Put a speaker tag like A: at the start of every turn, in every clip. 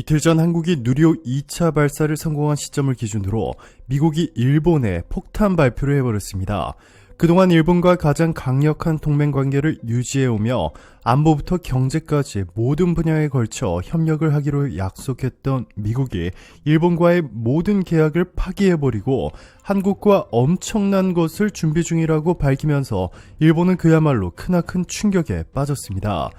A: 이틀 전 한국이 누리호 2차 발사를 성공한 시점을 기준으로 미국이 일본에 폭탄 발표를 해버렸습니다. 그동안 일본과 가장 강력한 동맹관계를 유지해오며 안보부터 경제까지 모든 분야에 걸쳐 협력을 하기로 약속했던 미국이 일본과의 모든 계약을 파기해버리고 한국과 엄청난 것을 준비 중이라고 밝히면서 일본은 그야말로 크나큰 충격에 빠졌습니다.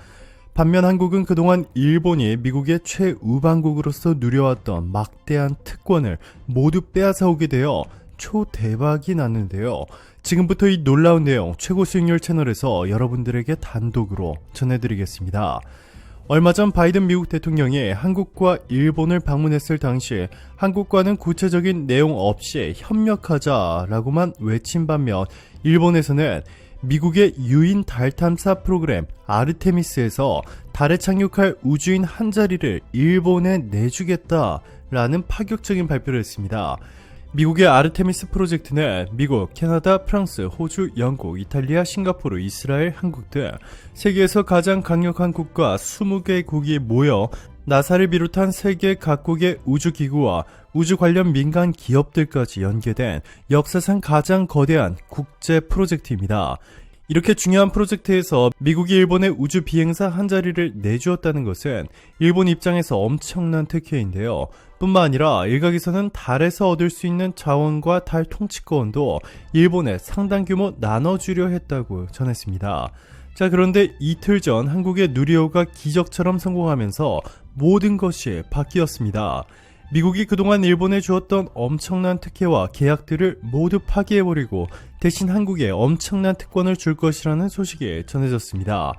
A: 반면 한국은 그동안 일본이 미국의 최우방국으로서 누려왔던 막대한 특권을 모두 빼앗아오게 되어 초대박이 났는데요. 지금부터 이 놀라운 내용 최고 수익률 채널에서 여러분들에게 단독으로 전해드리겠습니다. 얼마 전 바이든 미국 대통령이 한국과 일본을 방문했을 당시 한국과는 구체적인 내용 없이 협력하자라고만 외친 반면 일본에서는 미국의 유인 달 탐사 프로그램 아르테미스에서 달에 착륙할 우주인 한 자리를 일본에 내주겠다라는 파격적인 발표를 했습니다. 미국의 아르테미스 프로젝트는 미국, 캐나다, 프랑스, 호주, 영국, 이탈리아, 싱가포르, 이스라엘, 한국 등 세계에서 가장 강력한 국가 20개국이 모여 나사를 비롯한 세계 각국의 우주기구와 우주 관련 민간 기업들까지 연계된 역사상 가장 거대한 국제 프로젝트입니다. 이렇게 중요한 프로젝트에서 미국이 일본에 우주 비행사 한 자리를 내주었다는 것은 일본 입장에서 엄청난 특혜인데요. 뿐만 아니라 일각에서는 달에서 얻을 수 있는 자원과 달 통치권도 일본에 상당 규모 나눠주려 했다고 전했습니다. 자, 그런데 이틀 전 한국의 누리호가 기적처럼 성공하면서 모든 것이 바뀌었습니다. 미국이 그동안 일본에 주었던 엄청난 특혜와 계약들을 모두 파기해버리고 대신 한국에 엄청난 특권을 줄 것이라는 소식이 전해졌습니다.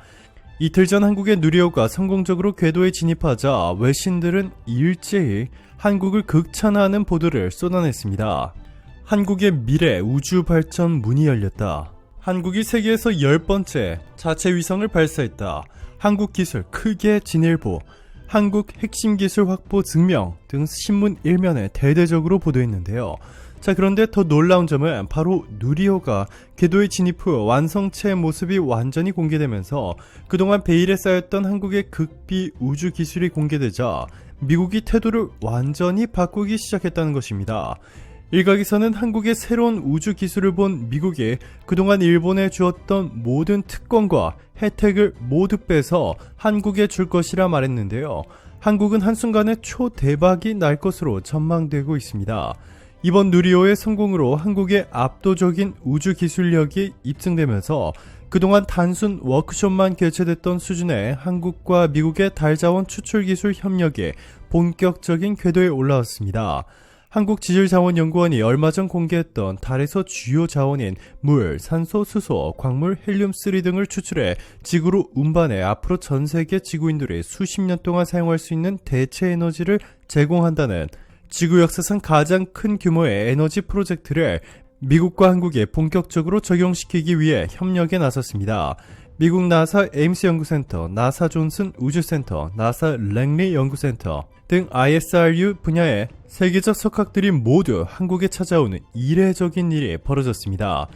A: 이틀 전 한국의 누리호가 성공적으로 궤도에 진입하자 외신들은 일제히 한국을 극찬하는 보도를 쏟아냈습니다. 한국의 미래 우주 발전 문이 열렸다. 한국이 세계에서 10번째 자체 위성을 발사했다. 한국 기술 크게 진일보. 한국 핵심 기술 확보 증명 등 신문 일면에 대대적으로 보도했는데요. 자, 그런데 더 놀라운 점은 바로 누리호가 궤도에 진입 후 완성체 모습이 완전히 공개되면서 그동안 베일에 쌓였던 한국의 극비 우주 기술이 공개되자 미국이 태도를 완전히 바꾸기 시작했다는 것입니다. 일각에서는 한국의 새로운 우주 기술을 본 미국이 그동안 일본에 주었던 모든 특권과 혜택을 모두 빼서 한국에 줄 것이라 말했는데요. 한국은 한순간에 초대박이 날 것으로 전망되고 있습니다. 이번 누리호의 성공으로 한국의 압도적인 우주 기술력이 입증되면서 그동안 단순 워크숍만 개최됐던 수준의 한국과 미국의 달자원 추출 기술 협력이 본격적인 궤도에 올라왔습니다. 한국지질자원연구원이 얼마 전 공개했던 달에서 주요 자원인 물, 산소, 수소, 광물, 헬륨3 등을 추출해 지구로 운반해 앞으로 전 세계 지구인들이 수십 년 동안 사용할 수 있는 대체 에너지를 제공한다는 지구 역사상 가장 큰 규모의 에너지 프로젝트를 미국과 한국에 본격적으로 적용시키기 위해 협력에 나섰습니다. 미국 나사 에임스 연구센터, 나사 존슨 우주센터, 나사 랭리 연구센터 등 ISRU 분야의 세계적 석학들이 모두 한국에 찾아오는 이례적인 일이 벌어졌습니다.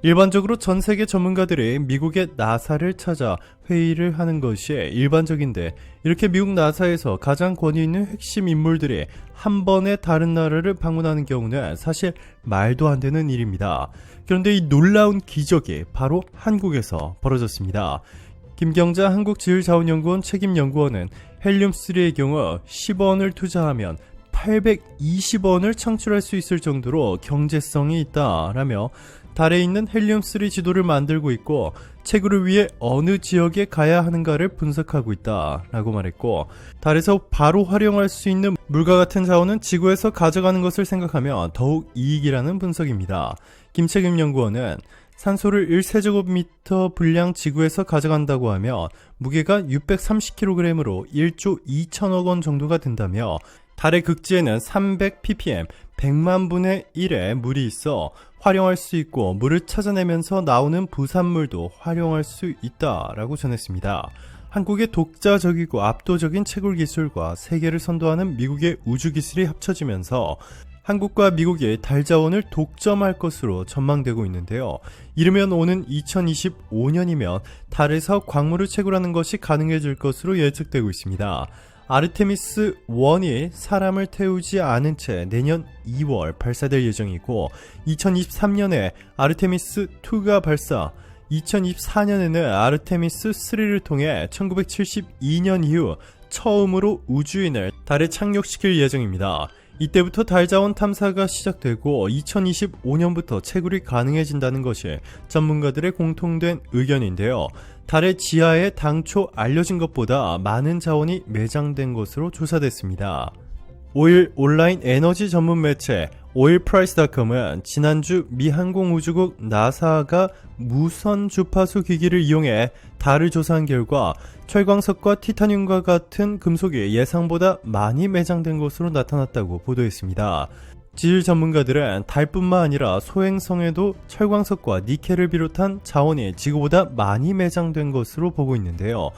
A: 일반적으로 전 세계 전문가들이 미국의 나사를 찾아 회의를 하는 것이 일반적인데 이렇게 미국 나사에서 가장 권위 있는 핵심 인물들이 한 번에 다른 나라를 방문하는 경우는 사실 말도 안 되는 일입니다. 그런데 이 놀라운 기적이 바로 한국에서 벌어졌습니다. 김경자 한국지질자원연구원 책임연구원은 헬륨3의 경우 10원을 투자하면 820원을 창출할 수 있을 정도로 경제성이 있다라며 달에 있는 헬륨3 지도를 만들고 있고 채굴을 위해 어느 지역에 가야 하는가를 분석하고 있다라고 말했고, 달에서 바로 활용할 수 있는 물과 같은 자원은 지구에서 가져가는 것을 생각하면 더욱 이익이라는 분석입니다. 김책임 연구원은 산소를 1세제곱미터 분량 지구에서 가져간다고 하면 무게가 630kg으로 1조 2천억 원 정도가 된다며 달의 극지에는 300ppm 100만 분의 1의 물이 있어 활용할 수 있고 물을 찾아내면서 나오는 부산물도 활용할 수 있다라고 전했습니다. 한국의 독자적이고 압도적인 채굴 기술과 세계를 선도하는 미국의 우주 기술이 합쳐지면서 한국과 미국의 달 자원을 독점할 것으로 전망되고 있는데요. 이르면 오는 2025년이면 달에서 광물을 채굴하는 것이 가능해질 것으로 예측되고 있습니다. 아르테미스 1이 사람을 태우지 않은 채 내년 2월 발사될 예정이고 2023년에 아르테미스 2가 발사, 2024년에는 아르테미스 3를 통해 1972년 이후 처음으로 우주인을 달에 착륙시킬 예정입니다. 이때부터 달 자원 탐사가 시작되고 2025년부터 채굴이 가능해진다는 것이 전문가들의 공통된 의견인데요. 달의 지하에 당초 알려진 것보다 많은 자원이 매장된 것으로 조사됐습니다. 오일 온라인 에너지 전문 매체 oilprice.com은 지난주 미 항공우주국 나사가 무선 주파수 기기를 이용해 달을 조사한 결과 철광석과 티타늄과 같은 금속이 예상보다 많이 매장된 것으로 나타났다고 보도했습니다. 지질 전문가들은 달뿐만 아니라 소행성에도 철광석과 니켈을 비롯한 자원이 지구보다 많이 매장된 것으로 보고 있는데요.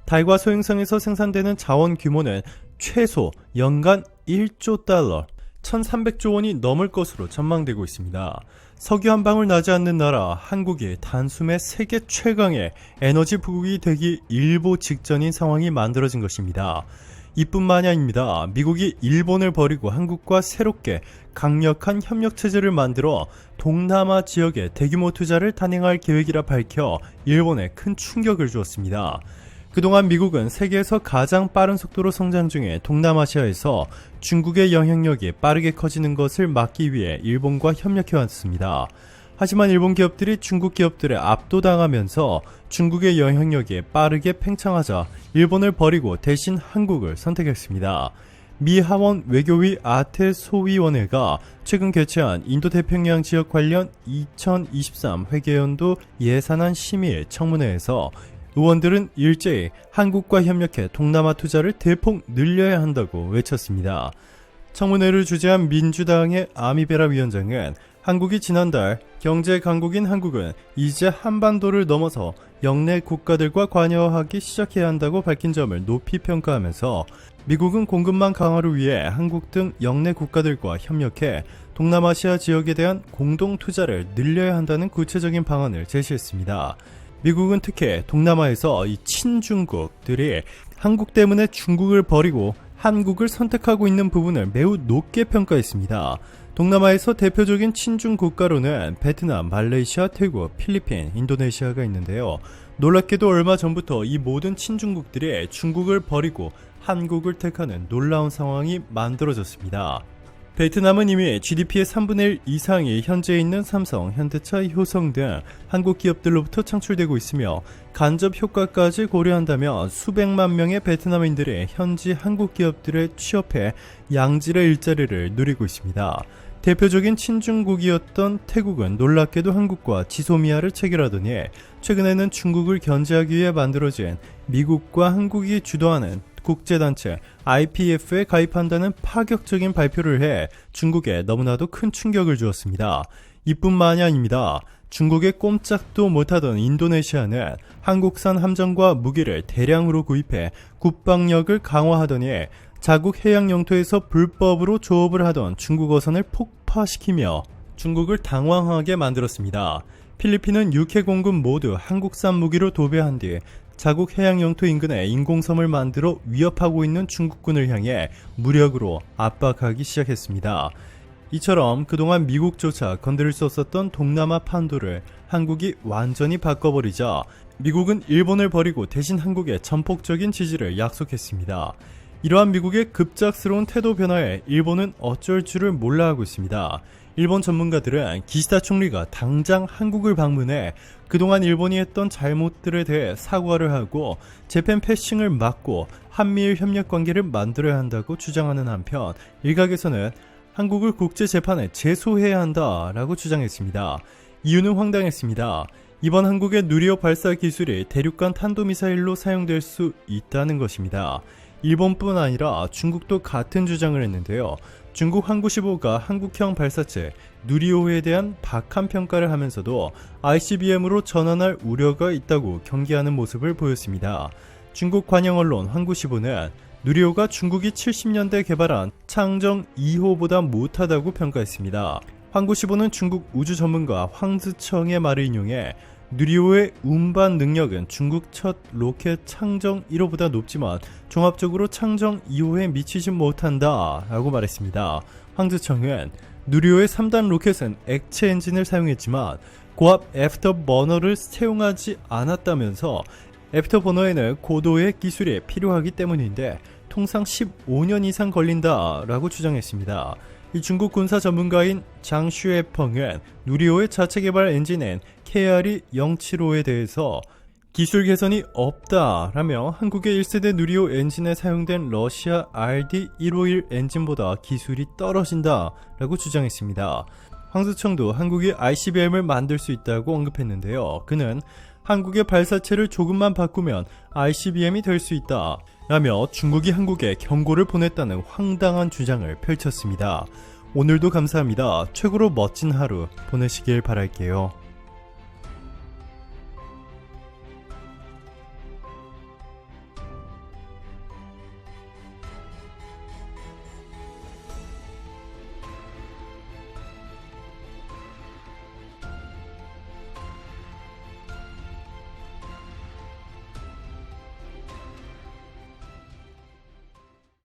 A: 달과 소행성에서 생산되는 자원 규모는 최소 연간 1조 달러, 1300조 원이 넘을 것으로 전망되고 있습니다. 석유 한 방울 나지 않는 나라 한국이 단숨에 세계 최강의 에너지 부국이 되기 일보 직전인 상황이 만들어진 것입니다. 이뿐만이 아닙니다. 미국이 일본을 버리고 한국과 새롭게 강력한 협력체제를 만들어 동남아 지역에 대규모 투자를 단행할 계획이라 밝혀 일본에 큰 충격을 주었습니다. 그동안 미국은 세계에서 가장 빠른 속도로 성장 중에 동남아시아에서 중국의 영향력이 빠르게 커지는 것을 막기 위해 일본과 협력해왔습니다. 하지만 일본 기업들이 중국 기업들에 압도당하면서 중국의 영향력이 빠르게 팽창하자 일본을 버리고 대신 한국을 선택했습니다. 미 하원 외교위 아테 소위원회가 최근 개최한 인도태평양 지역 관련 2023 회계연도 예산안 심의 청문회에서 의원들은 일제히 한국과 협력해 동남아 투자를 대폭 늘려야 한다고 외쳤습니다. 청문회를 주재한 민주당의 아미베라 위원장은 한국이 지난달 경제 강국인 한국은 이제 한반도를 넘어서 영내 국가들과 관여하기 시작해야 한다고 밝힌 점을 높이 평가하면서 미국은 공급망 강화를 위해 한국 등 영내 국가들과 협력해 동남아시아 지역에 대한 공동 투자를 늘려야 한다는 구체적인 방안을 제시했습니다. 미국은 특히 동남아에서 이 친중국들이 한국 때문에 중국을 버리고 한국을 선택하고 있는 부분을 매우 높게 평가했습니다. 동남아에서 대표적인 친중 국가로는 베트남, 말레이시아, 태국, 필리핀, 인도네시아가 있는데요. 놀랍게도 얼마 전부터 이 모든 친중국들이 중국을 버리고 한국을 택하는 놀라운 상황이 만들어졌습니다. 베트남은 이미 GDP의 3분의 1 이상이 현재 있는 삼성, 현대차, 효성 등 한국 기업들로부터 창출되고 있으며 간접 효과까지 고려한다면 수백만 명의 베트남인들이 현지 한국 기업들에 취업해 양질의 일자리를 누리고 있습니다. 대표적인 친중국이었던 태국은 놀랍게도 한국과 지소미아를 체결하더니 최근에는 중국을 견제하기 위해 만들어진 미국과 한국이 주도하는 국제단체 IPF에 가입한다는 파격적인 발표를 해 중국에 너무나도 큰 충격을 주었습니다. 이뿐만이 아닙니다. 중국에 꼼짝도 못하던 인도네시아는 한국산 함정과 무기를 대량으로 구입해 국방력을 강화하더니 자국 해양 영토에서 불법으로 조업을 하던 중국 어선을 폭파시키며 중국을 당황하게 만들었습니다. 필리핀은 육해 공군 모두 한국산 무기로 도배한 뒤 자국 해양 영토 인근에 인공섬을 만들어 위협하고 있는 중국군을 향해 무력으로 압박하기 시작했습니다. 이처럼 그동안 미국조차 건드릴 수 없었던 동남아 판도를 한국이 완전히 바꿔버리자 미국은 일본을 버리고 대신 한국에 전폭적인 지지를 약속했습니다. 이러한 미국의 급작스러운 태도 변화에 일본은 어쩔 줄을 몰라 하고 있습니다. 일본 전문가들은 기시다 총리가 당장 한국을 방문해 그동안 일본이 했던 잘못들에 대해 사과를 하고 재팬 패싱을 막고 한미일 협력 관계를 만들어야 한다고 주장하는 한편 일각에서는 한국을 국제재판에 제소해야 한다라고 주장했습니다. 이유는 황당했습니다. 이번 한국의 누리호 발사 기술이 대륙간 탄도미사일로 사용될 수 있다는 것입니다. 일본뿐 아니라 중국도 같은 주장을 했는데요. 중국 항구15가 한국형 발사체 누리호에 대한 박한 평가를 하면서도 ICBM으로 전환할 우려가 있다고 경계하는 모습을 보였습니다. 중국 관영 언론 항구15는 누리호가 중국이 70년대 개발한 창정 2호보다 못하다고 평가했습니다. 항구15는 중국 우주 전문가 황즈청의 말을 인용해 누리호의 운반 능력은 중국 첫 로켓 창정 1호보다 높지만 종합적으로 창정 2호에 미치지 못한다 라고 말했습니다. 황즈청은 누리호의 3단 로켓은 액체 엔진을 사용했지만 고압 애프터버너를 채용하지 않았다면서 애프터버너에는 고도의 기술이 필요하기 때문인데 통상 15년 이상 걸린다 라고 주장했습니다. 이 중국 군사 전문가인 장 슈에펑은 누리호의 자체 개발 엔진인 KRE-075에 대해서 기술 개선이 없다라며 한국의 1세대 누리호 엔진에 사용된 러시아 RD-151 엔진보다 기술이 떨어진다라고 주장했습니다. 황수청도 한국이 ICBM을 만들 수 있다고 언급했는데요. 그는 한국의 발사체를 조금만 바꾸면 ICBM이 될 수 있다 라며 중국이 한국에 경고를 보냈다는 황당한 주장을 펼쳤습니다. 오늘도 감사합니다. 최고로 멋진 하루 보내시길 바랄게요.